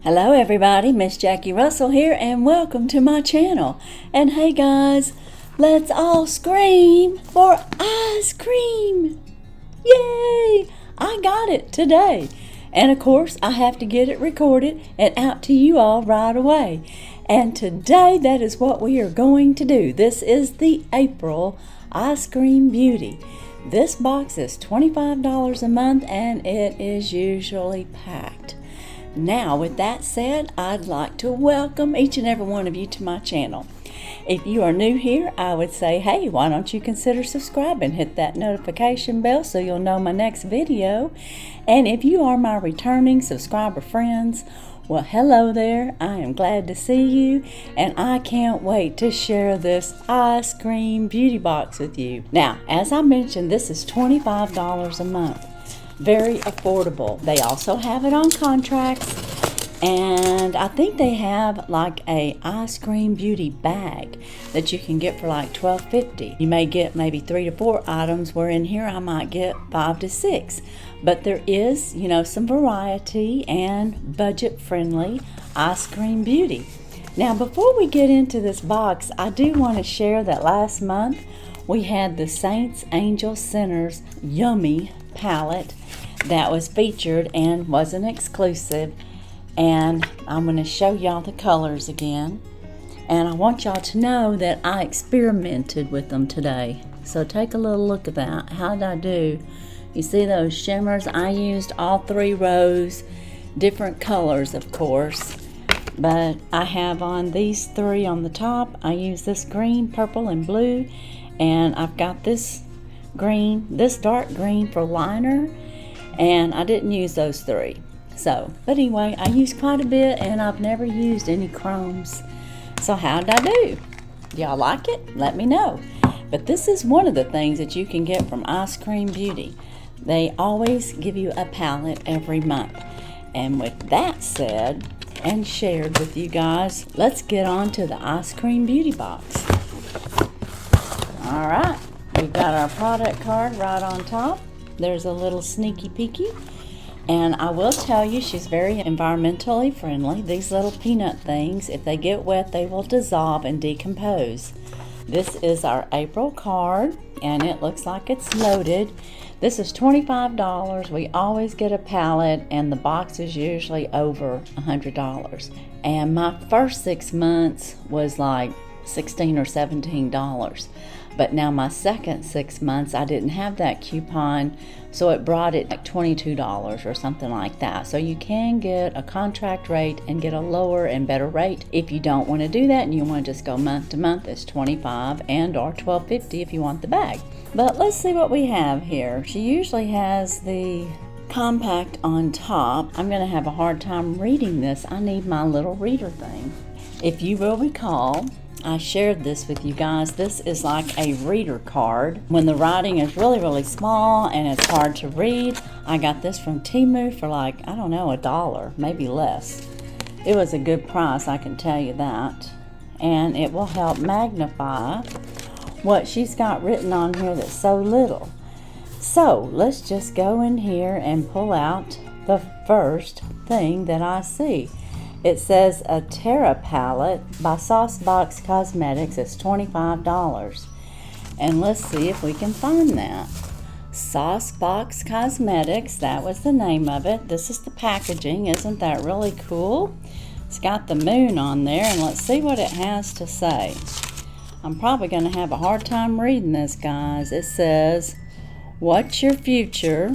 Hello everybody, Miss Jackie Russell here and welcome to my channel. And hey guys, let's all scream for ice cream! Yay! I got it today. And of course I have to get it recorded and out to you all right away. And today that is what we are going to do. This is the April Eyescream Beauty. This box is $25 a month and it is usually packed. Now, with that said, I'd like to welcome each and every one of you to my channel. If you are new here, I would say, hey, why don't you consider subscribing? Hit that notification bell so you'll know my next video. And if you are my returning subscriber friends, well, hello there. I am glad to see you, and I can't wait to share this Eyescream Beauty box with you. Now, as I mentioned, this is $25 a month. Very affordable. They also have it on contracts, and I think they have like a Eyescream Beauty bag that you can get for like $12.50. You may get maybe 3 to 4 items, where in here I might get 5 to 6. But there is, some variety and budget-friendly Eyescream Beauty. Now, before we get into this box, I do want to share that last month we had the Saints, Angels, Sinners Yummy palette that was featured and was an exclusive. And I'm going to show y'all the colors again. And I want y'all to know that I experimented with them today. So take a little look at that. How did I do? You see those shimmers? I used all 3 rows, different colors of course, but I have on these 3 on the top. I use this green, purple, and blue, and I've got this green, this dark green for liner, and I didn't use those 3. So, but anyway, I used quite a bit, and I've never used any chromes. So how did I do? Do y'all like it? Let me know. But this is one of the things that you can get from Eyescream Beauty. They always give you a palette every month. And with that said and shared with you guys, let's get on to the Eyescream Beauty box. Alright, we've got our product card right on top. There's a little sneaky peeky. And I will tell you, she's very environmentally friendly. These little peanut things, if they get wet, they will dissolve and decompose. This is our April card, and it looks like it's loaded. This is $25. We always get a palette, and the box is usually over $100. And my first 6 months was like $16 or $17. But now my second 6 months, I didn't have that coupon, so it brought it like $22 or something like that. So you can get a contract rate and get a lower and better rate. If you don't want to do that and you want to just go month to month, it's $25 and or $12.50 if you want the bag. But let's see what we have here. She usually has the compact on top. I'm going to have a hard time reading this. I need my little reader thing. If you will recall, I shared this with you guys. This is like a reader card. When the writing is really, really small and it's hard to read, I got this from TEMU for like, I don't know, $1, maybe less. It was a good price, I can tell you that. And it will help magnify what she's got written on here that's so little. So let's just go in here and pull out the first thing that I see. It says a Terra palette by Saucebox Cosmetics. It's $25. And let's see if we can find that. Saucebox Cosmetics, that was the name of it. This is the packaging. Isn't that really cool? It's got the moon on there, and let's see what it has to say. I'm probably going to have a hard time reading this, guys. It says, what's your future?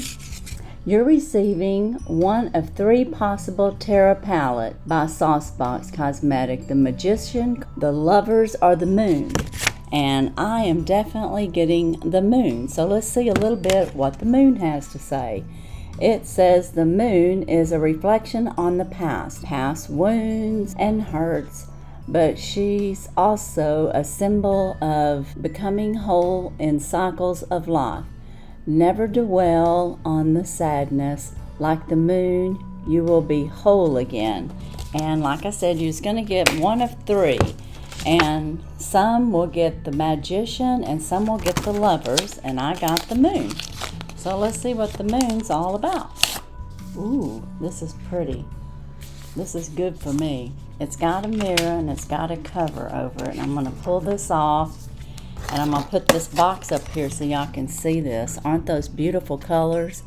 You're receiving one of 3 possible Terra palette by Saucebox Cosmetic, the Magician, the Lovers, or the Moon. And I am definitely getting the Moon. So let's see a little bit what the Moon has to say. It says the moon is a reflection on the past wounds and hurts, but she's also a symbol of becoming whole in cycles of life. Never dwell on the sadness. Like the moon, you will be whole again. And like I said, you're just going to get one of 3. And some will get the Magician and some will get the Lovers. And I got the Moon. So let's see what the moon's all about. Ooh, this is pretty. This is good for me. It's got a mirror and it's got a cover over it. And I'm going to pull this off and I'm going to put this box up here so y'all can see this. Aren't those beautiful colors?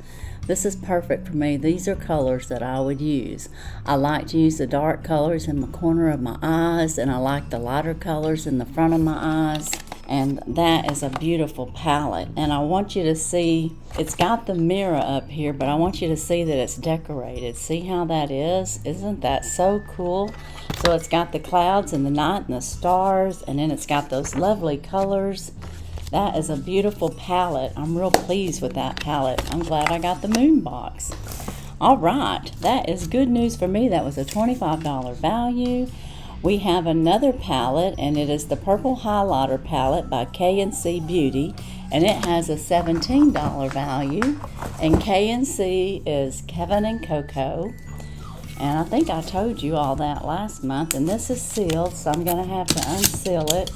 This is perfect for me. These are colors that I would use. I like to use the dark colors in the corner of my eyes, and I like the lighter colors in the front of my eyes. And that is a beautiful palette. And I want you to see, it's got the mirror up here, but I want you to see that it's decorated. See how that is? Isn't that so cool? So it's got the clouds and the night and the stars, and then it's got those lovely colors. That is a beautiful palette. I'm real pleased with that palette. I'm glad I got the moon box. All right, that is good news for me. That was a $25 value. We have another palette, and it is the Purple Highlighter Palette by K&C Beauty, and it has a $17 value. And K&C is Kevin and Coco. And I think I told you all that last month, and this is sealed, so I'm going to have to unseal it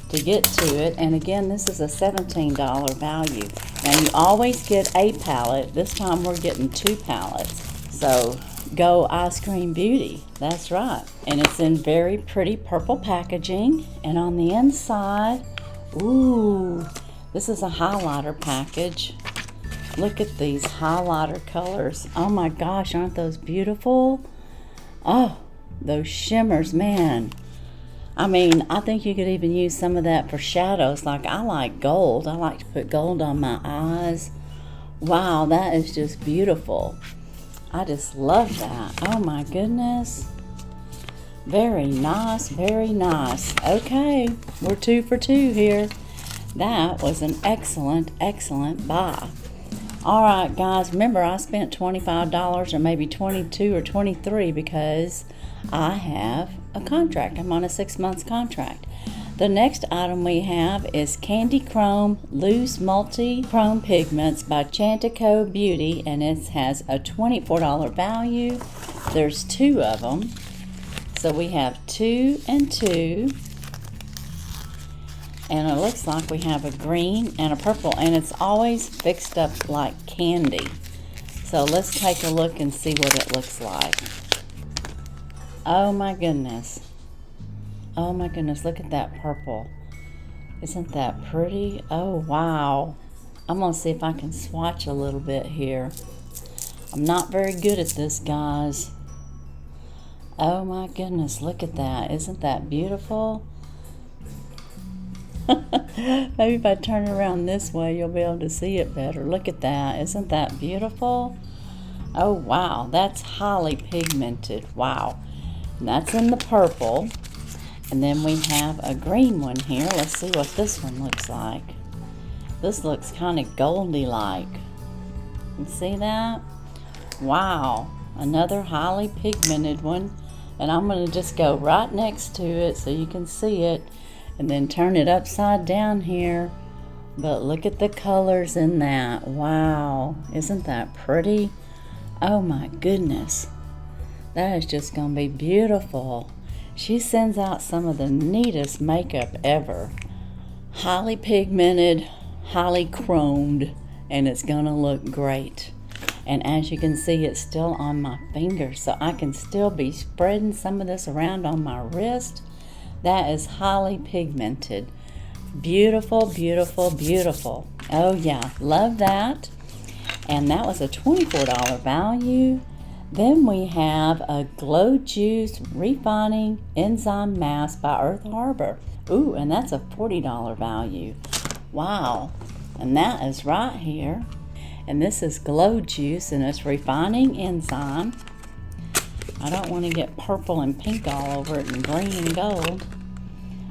to get to it. And again, this is a $17 value. Now you always get a palette. This time we're getting 2 palettes. So go Eyescream Beauty. That's right. And it's in very pretty purple packaging. And on the inside, ooh, this is a highlighter package. Look at these highlighter colors. Oh my gosh, aren't those beautiful? Oh, those shimmers, man. I mean, I think you could even use some of that for shadows. Like, I like gold. I like to put gold on my eyes. Wow, that is just beautiful. I just love that. Oh my goodness. Very nice, very nice. Okay, we're 2 for 2 here. That was an excellent, excellent buy. All right, guys, remember I spent $25 or maybe $22 or $23 because I have a contract. I'm on a 6-month contract. The next item we have is Candy Chrome Loose Multi-Chrome Pigments by Chantico Beauty, and it has a $24 value. There's 2 of them. So we have 2 and 2. And it looks like we have a green and a purple, and it's always fixed up like candy. So let's take a look and see what it looks like. Oh my goodness. Oh my goodness, look at that purple. Isn't that pretty? Oh wow. I'm gonna see if I can swatch a little bit here. I'm not very good at this, guys. Oh my goodness, look at that. Isn't that beautiful? Maybe if I turn it around this way, you'll be able to see it better. Look at that. Isn't that beautiful? Oh, wow. That's highly pigmented. Wow. And that's in the purple. And then we have a green one here. Let's see what this one looks like. This looks kind of goldy-like. You see that? Wow. Another highly pigmented one. And I'm going to just go right next to it so you can see it. And then turn it upside down here. But look at the colors in that. Wow. Isn't that pretty? Oh my goodness. That is just going to be beautiful. She sends out some of the neatest makeup ever. Highly pigmented, highly chromed, and it's going to look great. And as you can see, it's still on my finger, so I can still be spreading some of this around on my wrist. That is highly pigmented. Beautiful, beautiful, beautiful. Oh yeah, love that. And that was a $24 value. Then we have a Glow Juice Refining Enzyme Mask by Earth Harbor. Ooh, and that's a $40 value. Wow. And that is right here. And this is Glow Juice, and it's Refining Enzyme. I don't want to get purple and pink all over it and green and gold.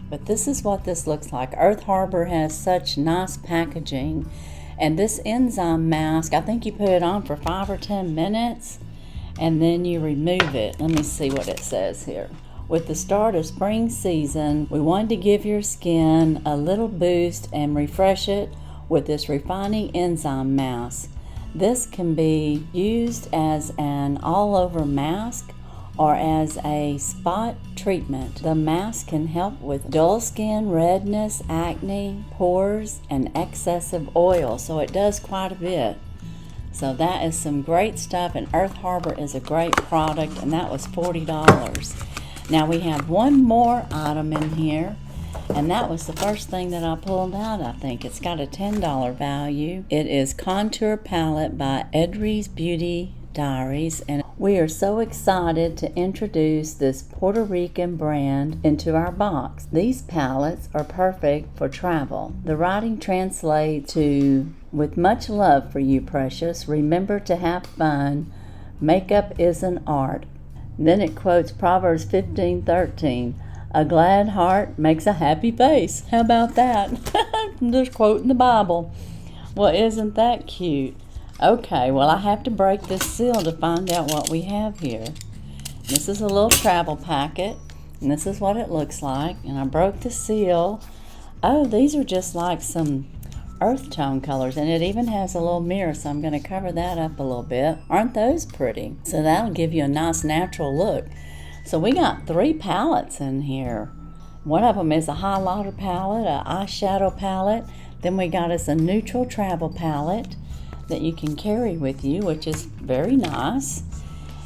But this is what this looks like. Earth Harbor has such nice packaging. And this enzyme mask, I think you put it on for 5 or 10 minutes. And then you remove it. Let me see what it says here. With the start of spring season, we wanted to give your skin a little boost and refresh it with this refining enzyme mask. This can be used as an all-over mask or as a spot treatment. The mask can help with dull skin, redness, acne, pores, and excessive oil. So it does quite a bit. So that is some great stuff, and Earth Harbor is a great product, and that was $40. Now we have one more item in here, and that was the first thing that I pulled out, I think. It's got a $10 value. It is Contour Palette by Eyescream Beauty Diaries, and we are so excited to introduce this Puerto Rican brand into our box. These palettes are perfect for travel. The writing translates to, "With much love for you, precious, remember to have fun. Makeup is an art." Then it quotes Proverbs 15:13. "A glad heart makes a happy face." How about that? Just quoting the Bible. Well, isn't that cute? Okay, well, I have to break this seal to find out what we have here. This is a little travel packet, and this is what it looks like. And I broke the seal. Oh, these are just like some earth tone colors, and it even has a little mirror, so I'm going to cover that up a little bit. Aren't those pretty? So that'll give you a nice natural look. So we got 3 palettes in here. One of them is a highlighter palette, an eyeshadow palette. Then we got us a neutral travel palette that you can carry with you, which is very nice,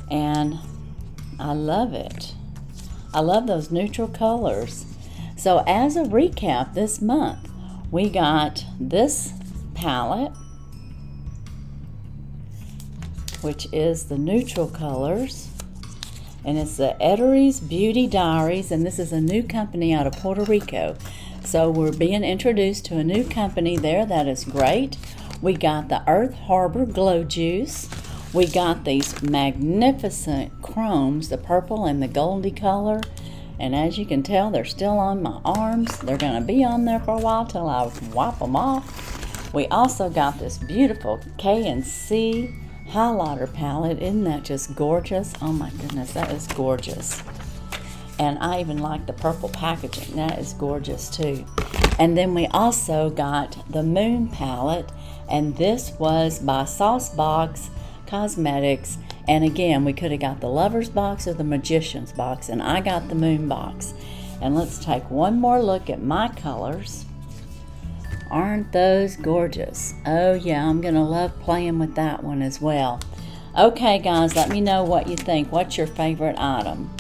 and I love it. I love those neutral colors. So as a recap, this month we got this palette, which is the neutral colors, and it's the Eyescream Beauty Diaries, and this is a new company out of Puerto Rico. So we're being introduced to a new company there. That is great. We got the Earth Harbor Glow Juice. We got these magnificent chromes, the purple and the goldy color. And as you can tell, they're still on my arms. They're going to be on there for a while till I wipe them off. We also got this beautiful K&C highlighter palette. Isn't that just gorgeous? Oh my goodness, that is gorgeous. And I even like the purple packaging. That is gorgeous too. And then we also got the Moon palette, and this was by Saucebox Cosmetics. And again, we could have got the Lover's box or the Magician's box, and I got the Moon box. And let's take one more look at my colors. Aren't those gorgeous? Oh yeah, I'm gonna love playing with that one as well. Okay guys, let me know what you think. What's your favorite item?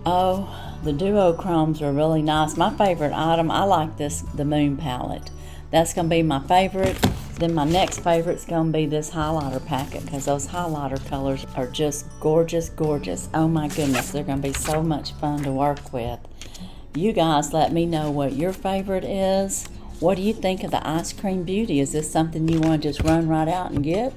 Oh, the duochromes are really nice. My favorite item, I like the Moon palette. That's going to be my favorite. Then my next favorite's going to be this highlighter packet, because those highlighter colors are just gorgeous, gorgeous. Oh my goodness, they're going to be so much fun to work with. You guys let me know what your favorite is. What do you think of the Eyescream Beauty? Is this something you want to just run right out and get?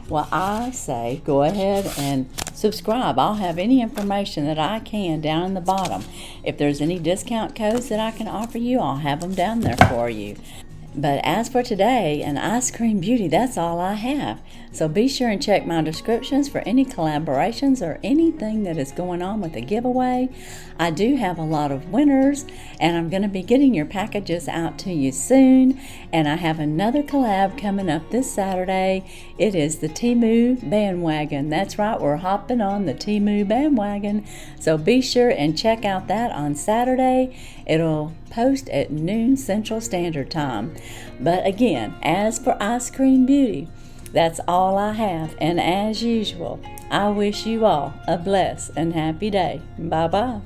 Well, I say go ahead and subscribe. I'll have any information that I can down in the bottom. If there's any discount codes that I can offer you, I'll have them down there for you. But as for today, an Eyescream Beauty, that's all I have. So be sure and check my descriptions for any collaborations or anything that is going on with the giveaway. I do have a lot of winners, and I'm going to be getting your packages out to you soon. And I have another collab coming up this Saturday. It is the TEMU bandwagon. That's right, we're hopping on the TEMU bandwagon. So be sure and check out that on Saturday. It'll post at noon Central Standard Time. But again, as for Eyescream Beauty, that's all I have. And as usual, I wish you all a blessed and happy day. Bye-bye.